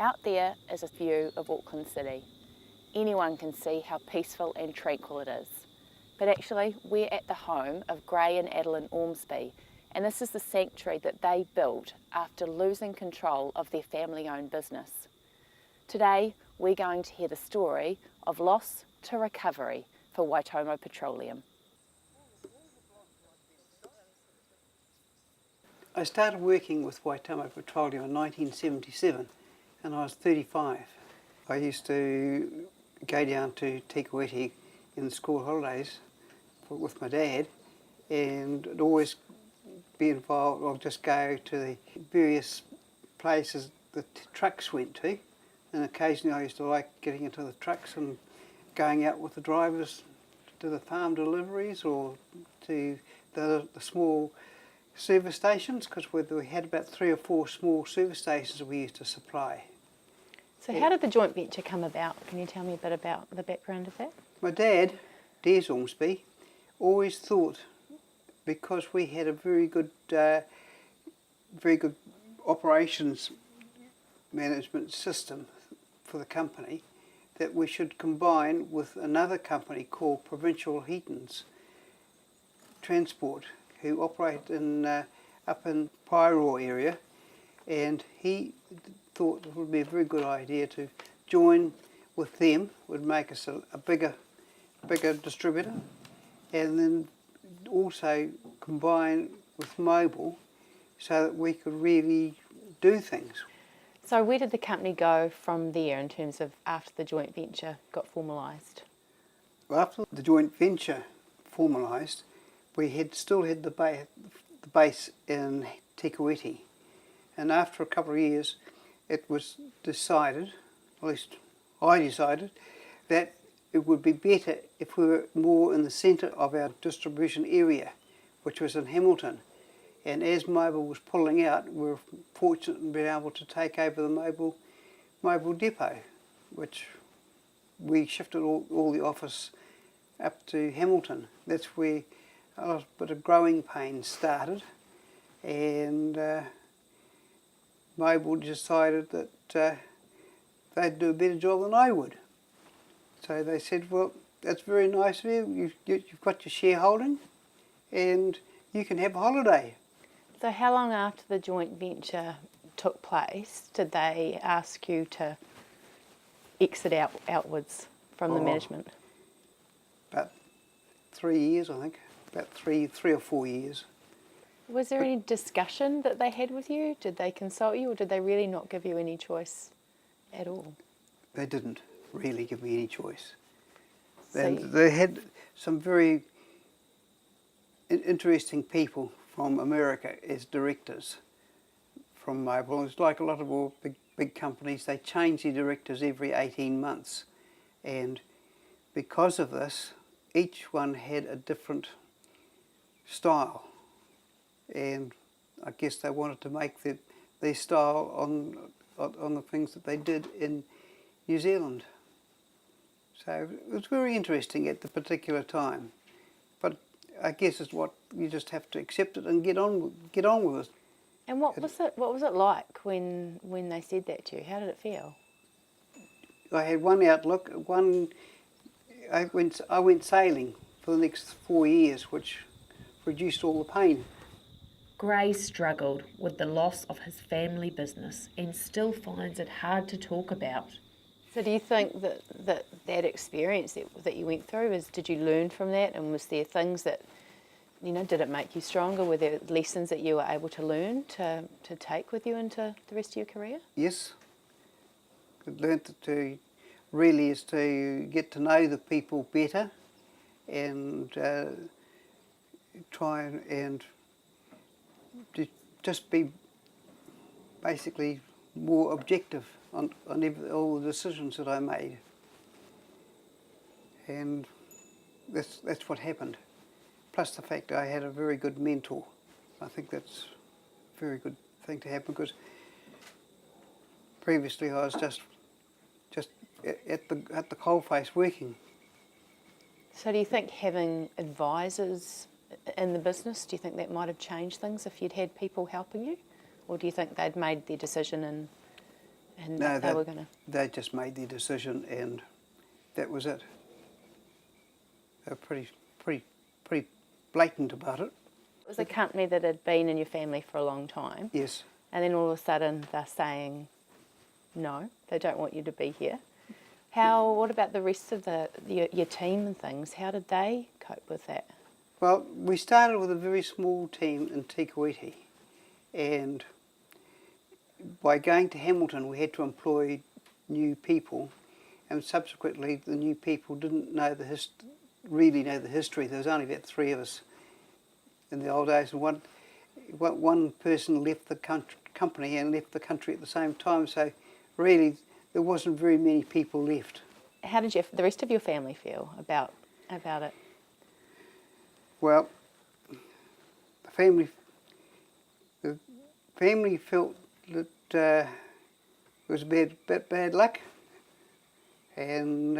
Out there is a view of Auckland City. Anyone can see how peaceful and tranquil it is. But actually, we're at the home of Gray and Adeline Ormsby, and this is the sanctuary that they built after losing control of their family-owned business. Today, we're going to hear the story of loss to recovery for Waitomo Petroleum. I started working with Waitomo Petroleum in 1977 and I was 35. I used to go down to Tikawiti in the school holidays with my dad, and I'd always be involved, or just go to the various places the trucks went to, and occasionally I used to like getting into the trucks and going out with the drivers to the farm deliveries or to the small service stations, because we had about 3 or 4 small service stations we used to supply. So how did the joint venture come about? Can you tell me a bit about the background of that? My dad, Des Ormsby, always thought, because we had a very good operations management system for the company, that we should combine with another company called Provincial Heatons Transport, who operate up in Pairo area, and he thought it would be a very good idea to join with them. Would make us a bigger distributor, and then also combine with Mobile so that we could really do things. So where did the company go from there in terms of after the joint venture got formalised? After the joint venture formalised, we still had the base in Tikawiti, and after a couple of years it was decided, at least I decided, that it would be better if we were more in the centre of our distribution area, which was in Hamilton. And as Mobile was pulling out, we were fortunate in being able to take over the Mobile depot, which we shifted all the office up to Hamilton. That's where a bit of growing pains started, and Mobile decided that they'd do a better job than I would. So they said, well, that's very nice of you, you've got your shareholding and you can have a holiday. So how long after the joint venture took place did they ask you to exit outwards from the management? About 3 years, I think. About three or 4 years. Was there any discussion that they had with you? Did they consult you, or did they really not give you any choice at all? They didn't really give me any choice. So They had some very interesting people from America as directors from Mobile. It's like a lot of all big companies, they change their directors every 18 months. And because of this, each one had a different style. And I guess they wanted to make their style on the things that they did in New Zealand. So it was very interesting at the particular time. But I guess it's what you just have to accept it and get on with it. And what was it like when they said that to you? How did it feel? I had one outlook. I went sailing for the next 4 years, which reduced all the pain. Gray struggled with the loss of his family business and still finds it hard to talk about. So do you think that experience that you went through, did you learn from that, and was there things that, did it make you stronger? Were there lessons that you were able to learn to take with you into the rest of your career? Yes. I learnt to get to know the people better and try and just be basically more objective on all the decisions that I made. And that's what happened. Plus the fact that I had a very good mentor. I think that's a very good thing to have, because previously I was just at the coalface working. So do you think having advisors in the business, do you think that might have changed things if you'd had people helping you? Or do you think they'd made their decision and No, they were going to... they just made their decision, and that was it. They were pretty blatant about it. It was a company that had been in your family for a long time. Yes. And then all of a sudden they're saying, no, they don't want you to be here. What about the rest of your team and things? How did they cope with that? Well, we started with a very small team in Tikawiti, and by going to Hamilton we had to employ new people, and subsequently the new people didn't know really know the history. There was only about 3 of us in the old days, and one person left the company and left the country at the same time, so really there wasn't very many people left. How did the rest of your family feel about it? Well, the family felt that it was a bit bad luck, and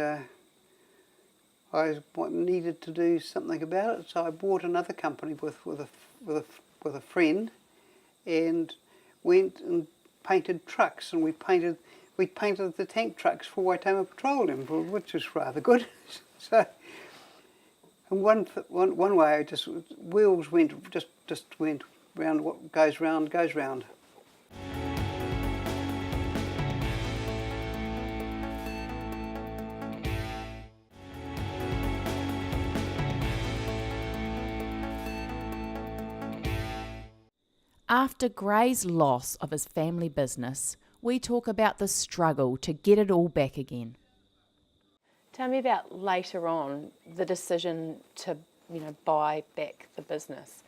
I needed to do something about it. So I bought another company with a friend, and went and painted trucks, and we painted the tank trucks for Waitomo Petroleum, which was rather good. So. And one way, wheels just went round. What goes round goes round. After Gray's loss of his family business, we talk about the struggle to get it all back again. Tell me about later on the decision to, buy back the business.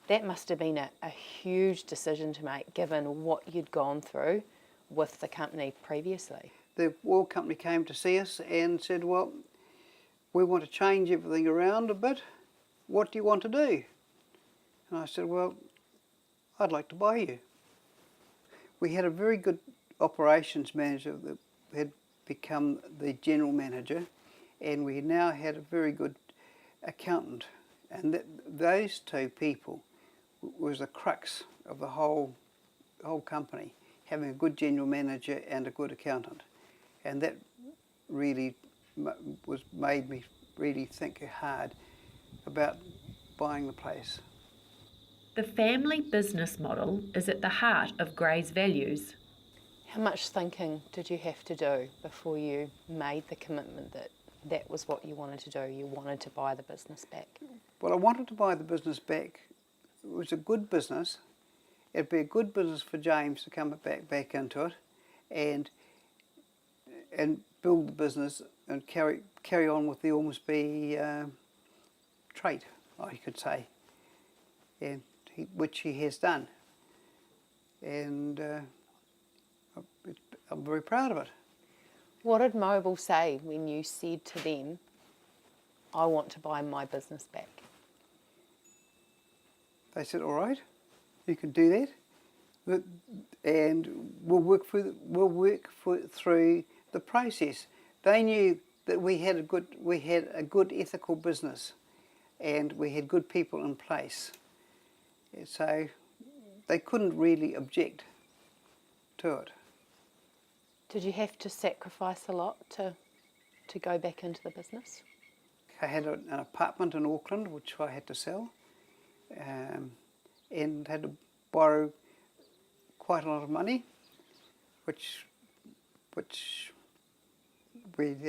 That must have been a huge decision to make, given what you'd gone through with the company previously. The oil company came to see us and said, well, we want to change everything around a bit. What do you want to do? And I said, well, I'd like to buy you. We had a very good operations manager that had become the general manager, and we now had a very good accountant, and those 2 people was the crux of the whole company, having a good general manager and a good accountant, and that really made me really think hard about buying the place. The family business model is at the heart of Gray's values. How much thinking did you have to do before you made the commitment that was what you wanted to do? You wanted to buy the business back? Well, I wanted to buy the business back. It was a good business. It'd be a good business for James to come back into it, and build the business and carry on with the Ormsby trait, I could say, and which he has done, and I'm very proud of it. What did Mobil say when you said to them, I want to buy my business back? They said, all right, you can do that, and we'll work through the process. They knew that we had a good ethical business, and we had good people in place, so they couldn't really object to it. Did you have to sacrifice a lot to go back into the business? I had an apartment in Auckland which I had to sell, and had to borrow quite a lot of money, which the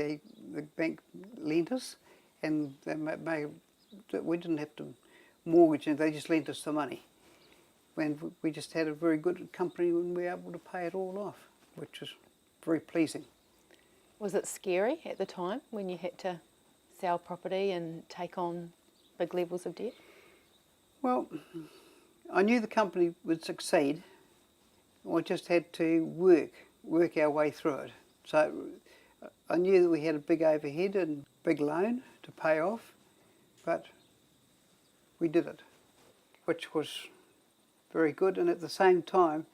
bank lent us, and we didn't have to mortgage it, they just lent us the money. And we just had a very good company when we were able to pay it all off, which was very pleasing. Was it scary at the time when you had to sell property and take on big levels of debt? Well, I knew the company would succeed. We just had to work our way through it. So I knew that we had a big overhead and big loan to pay off, but we did it, which was very good. And at the same time,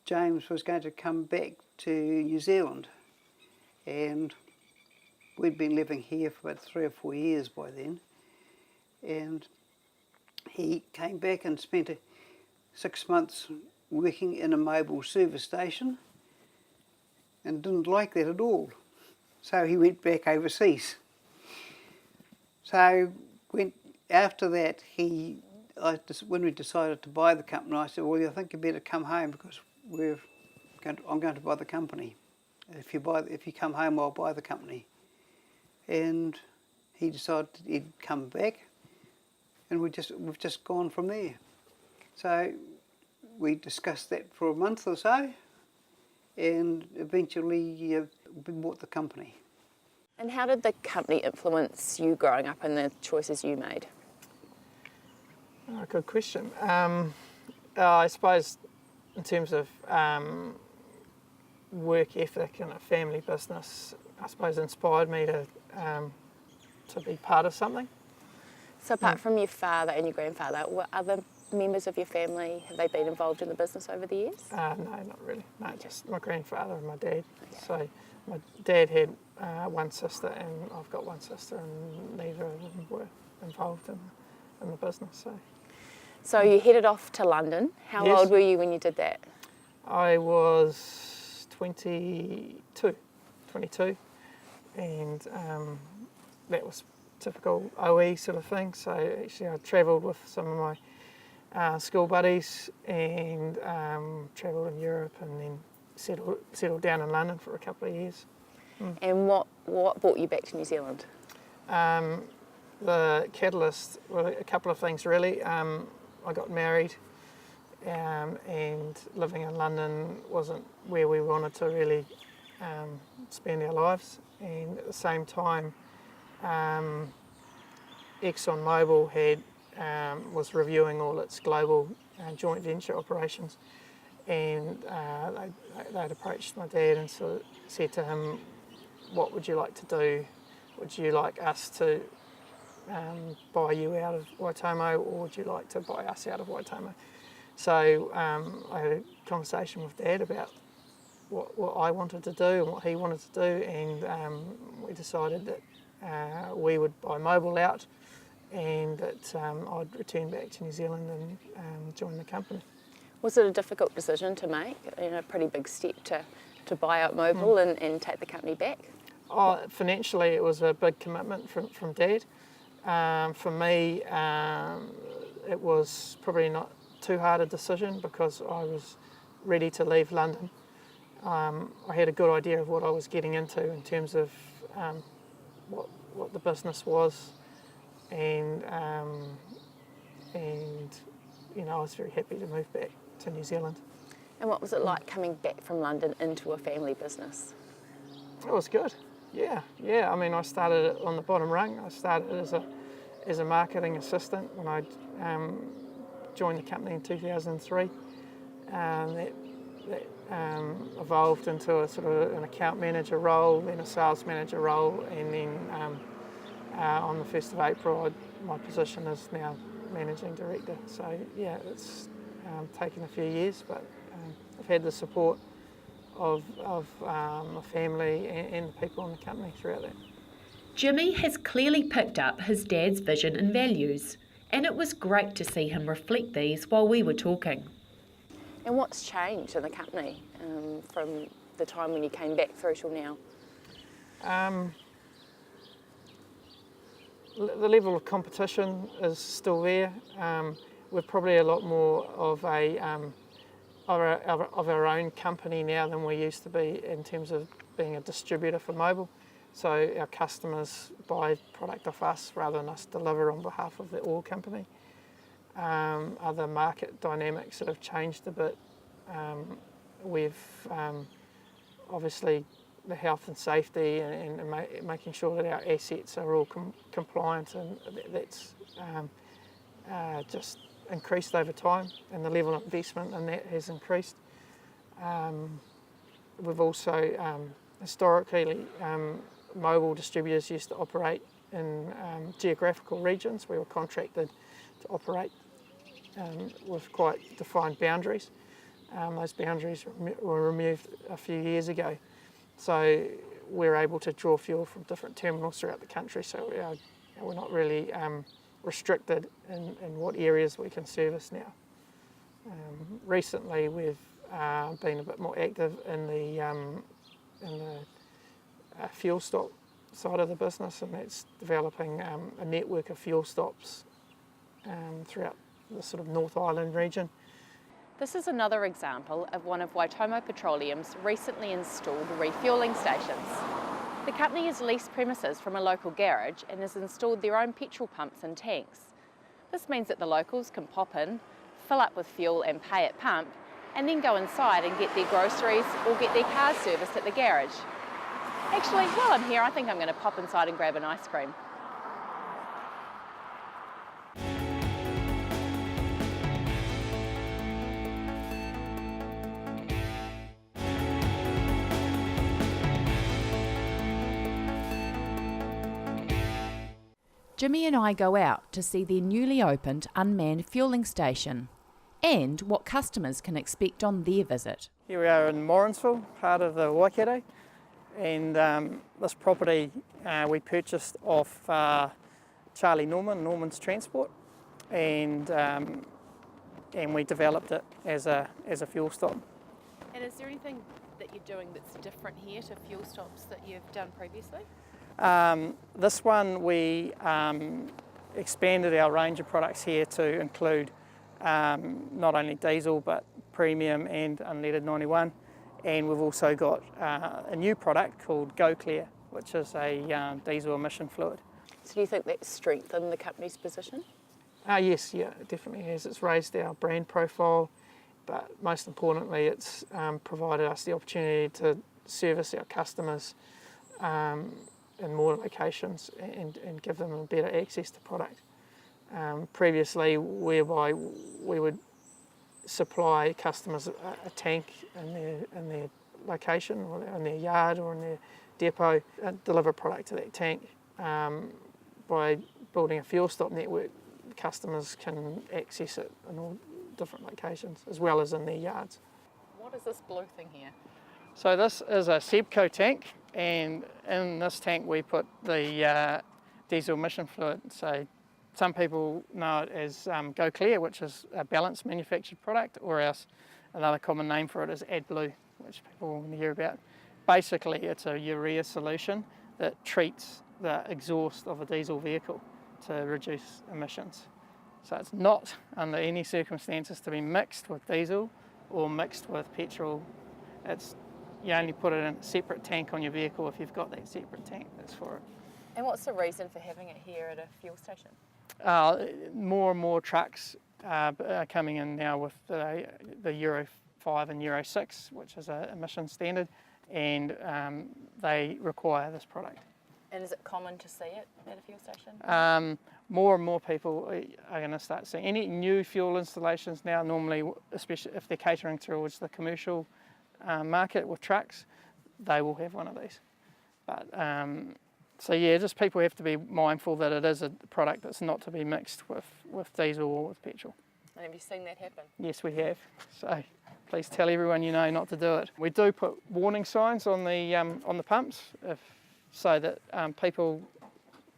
James was going to come back to New Zealand, and we'd been living here for about 3 or 4 years by then, and he came back and spent 6 months working in a mobile service station, and didn't like that at all. So he went back overseas. So after that, when we decided to buy the company, I said, well, I think you better come home because I'm going to buy the company. If you come home, I'll buy the company. And he decided he'd come back, and we've just gone from there. So we discussed that for a month or so, and eventually we bought the company. And how did the company influence you growing up and the choices you made? Oh, good question. I suppose in terms of work ethic and a family business, I suppose inspired me to be part of something. So apart from your father and your grandfather, what other members of your family, have they been involved in the business over the years? No, not really. No, just my grandfather and my dad. Okay. So my dad had one sister and I've got one sister, and neither of them were involved in the business. So you headed off to London. How Yes. old were you when you did that? I was 22, and that was typical OE sort of thing. So actually I travelled with some of my school buddies and travelled in Europe, and then settled down in London for a couple of years. And what brought you back to New Zealand? The catalyst were a couple of things really. I got married, and living in London wasn't where we wanted to really spend our lives. And at the same time, ExxonMobil was reviewing all its global joint venture operations, and they'd approached my dad and said to him, "What would you like to do? Would you like us to buy you out of Waitomo, or would you like to buy us out of Waitomo?" So I had a conversation with Dad about what I wanted to do and what he wanted to do, and we decided that we would buy Mobil out, and that I'd return back to New Zealand and join the company. Was it a difficult decision to make, a pretty big step to buy out Mobil and take the company back? Financially, it was a big commitment from Dad. For me, it was probably not too hard a decision because I was ready to leave London. I had a good idea of what I was getting into in terms of what the business was, and I was very happy to move back to New Zealand. And what was it like coming back from London into a family business? It was good. Yeah. I mean, I started on the bottom rung. I started as a marketing assistant when I joined the company in 2003. That evolved into a sort of an account manager role, then a sales manager role, and then on the 1st of April, my position is now managing director. So yeah, it's taken a few years, but I've had the support of my family and the people in the company throughout that. Jimmy has clearly picked up his dad's vision and values, and it was great to see him reflect these while we were talking. And what's changed in the company from the time when you came back through till now? The level of competition is still there. We're probably a lot more of our own company now than we used to be in terms of being a distributor for Mobil. So our customers buy product off us rather than us deliver on behalf of the oil company. Other market dynamics that have changed a bit. We've obviously the health and safety and making sure that our assets are all compliant, and that's just increased over time, and the level of investment in that has increased. We've also historically Mobil distributors used to operate in geographical regions. We were contracted to operate with quite defined boundaries. Those boundaries were removed a few years ago, so we're able to draw fuel from different terminals throughout the country, so we're not really restricted in what areas we can service now. Recently we've been a bit more active in the the fuel stop side of the business, and that's developing a network of fuel stops throughout the sort of North Island region. This is another example of one of Waitomo Petroleum's recently installed refuelling stations. The company has leased premises from a local garage and has installed their own petrol pumps and tanks. This means that the locals can pop in, fill up with fuel and pay at pump, and then go inside and get their groceries or get their cars serviced at the garage. Actually, while I'm here, I think I'm going to pop inside and grab an ice cream. Jimmy and I go out to see their newly opened unmanned fueling station and what customers can expect on their visit. Here we are in Morrinsville, part of the Waikato, and this property we purchased off Charlie Norman's Transport, and we developed it as a fuel stop. And is there anything that you're doing that's different here to fuel stops that you've done previously? This one we expanded our range of products here to include not only diesel but premium and unleaded 91, and we've also got a new product called Go Clear, which is a diesel emission fluid. So do you think that's strengthened the company's position? Yes, yeah, it definitely has. It's raised our brand profile, but most importantly it's provided us the opportunity to service our customers in more locations and give them a better access to product. Previously, whereby we would supply customers a tank in their location, or in their yard or in their depot, deliver product to that tank. By building a fuel stop network, customers can access it in all different locations as well as in their yards. What is this blue thing here? So this is a Sebco tank, and in this tank we put the diesel emission fluid. So some people know it as Go Clear, which is a balanced manufactured product, or else another common name for it is AdBlue, which people will hear about. Basically it's a urea solution that treats the exhaust of a diesel vehicle to reduce emissions. So it's not under any circumstances to be mixed with diesel or mixed with petrol. You only put it in a separate tank on your vehicle if you've got that separate tank that's for it. And what's the reason for having it here at a fuel station? More and more trucks are coming in now with the Euro 5 and Euro 6, which is an emission standard, and they require this product. And is it common to see it at a fuel station? More and more people are going to start seeing any new fuel installations now, normally, especially if they're catering towards the commercial market with trucks, they will have one of these. But so yeah, just people have to be mindful that it is a product that's not to be mixed with diesel or with petrol. And have you seen that happen? Yes, we have. So please tell everyone you know not to do it. We do put warning signs on the pumps, so that people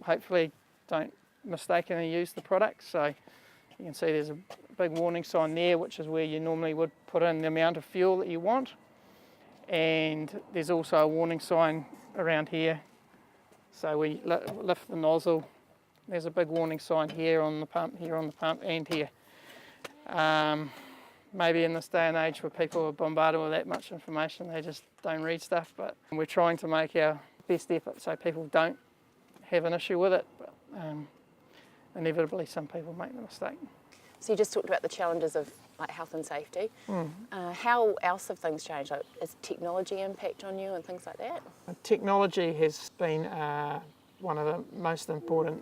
hopefully don't mistakenly use the product. So you can see there's a big warning sign there, which is where you normally would put in the amount of fuel that you want. And there's also a warning sign around here. So we lift the nozzle. There's a big warning sign here on the pump, and here. Maybe in this day and age where people are bombarded with that much information, they just don't read stuff, but we're trying to make our best effort so people don't have an issue with it, but inevitably some people make the mistake. So you just talked about the challenges of like health and safety. How else have things changed? Like, is technology impact on you and things like that? Technology has been one of the most important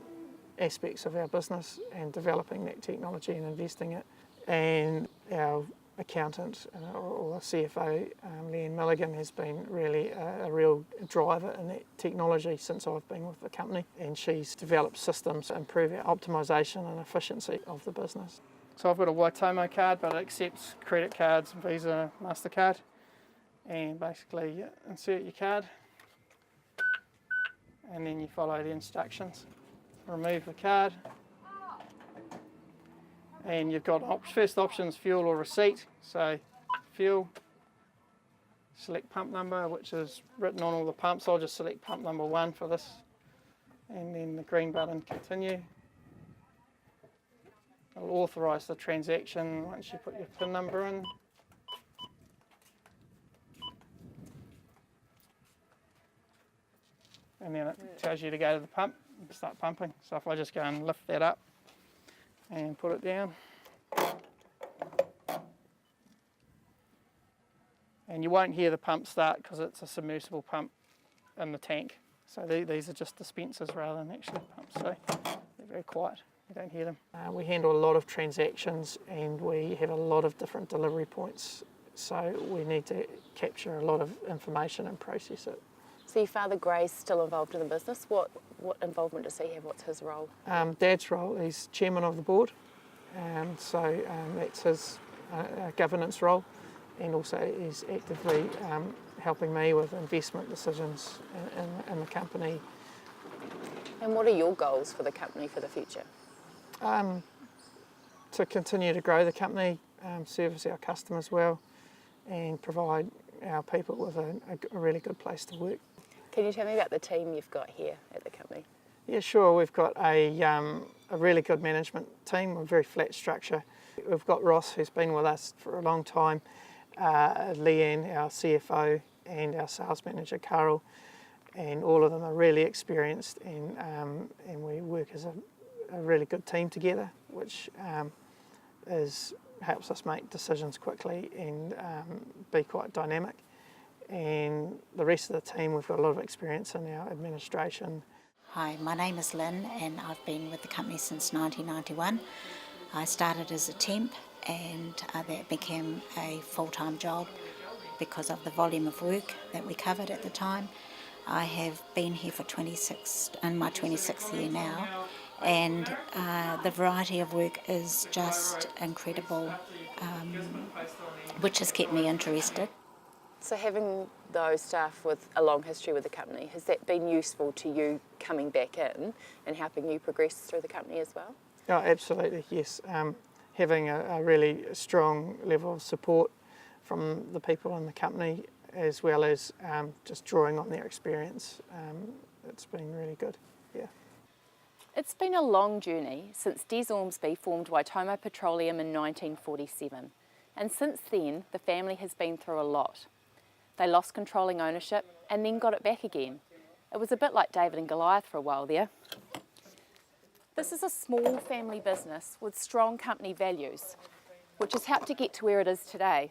aspects of our business, and developing that technology and investing it. And our accountant or CFO, Leanne Milligan, has been really a real driver in that technology since I've been with the company, and she's developed systems to improve our optimisation and efficiency of the business. So I've got a Waitomo card, but it accepts credit cards, Visa, MasterCard, and basically you insert your card and then you follow the instructions. Remove the card, and you've got first options, fuel or receipt. So fuel, select pump number, which is written on all the pumps. I'll just select pump number 1 for this, and then the green button, continue. It'll authorise the transaction once you put your PIN number in. And then it tells you to go to the pump and start pumping. So if I just go and lift that up and put it down. And you won't hear the pump start because it's a submersible pump in the tank. So these are just dispensers rather than actually pumps. So they're very quiet, you don't hear them. We handle a lot of transactions and we have a lot of different delivery points. So we need to capture a lot of information and process it. So your father Gray's still involved in the business. What involvement does he have? What's his role? Dad's role, he's chairman of the board, so that's his governance role, and also he's actively helping me with investment decisions in the company. And what are your goals for the company for the future? To continue to grow the company, service our customers well, and provide our people with a really good place to work. Can you tell me about the team you've got here at the company? Yeah, sure. We've got a really good management team, a very flat structure. We've got Ross, who's been with us for a long time, Leanne, our CFO, and our sales manager, Carol, and all of them are really experienced, and we work as a really good team together, which helps us make decisions quickly and be quite dynamic. And the rest of the team, we've got a lot of experience in our administration. Hi, my name is Lynn and I've been with the company since 1991. I started as a temp and that became a full-time job because of the volume of work that we covered at the time. I have been here for in my 26th year now, and the variety of work is just incredible, which has kept me interested. So having those staff with a long history with the company, has that been useful to you coming back in and helping you progress through the company as well? Oh, absolutely, yes. Having a really strong level of support from the people in the company, as well as just drawing on their experience, it's been really good, yeah. It's been a long journey since Des Ormsby formed Waitomo Petroleum in 1947, and since then the family has been through a lot. They lost controlling ownership and then got it back again. It was a bit like David and Goliath for a while there. This is a small family business with strong company values, which has helped to get to where it is today.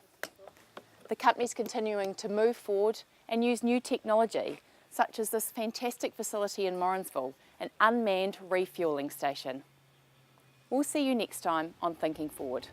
The company's continuing to move forward and use new technology, such as this fantastic facility in Morrinsville, an unmanned refuelling station. We'll see you next time on Thinking Forward.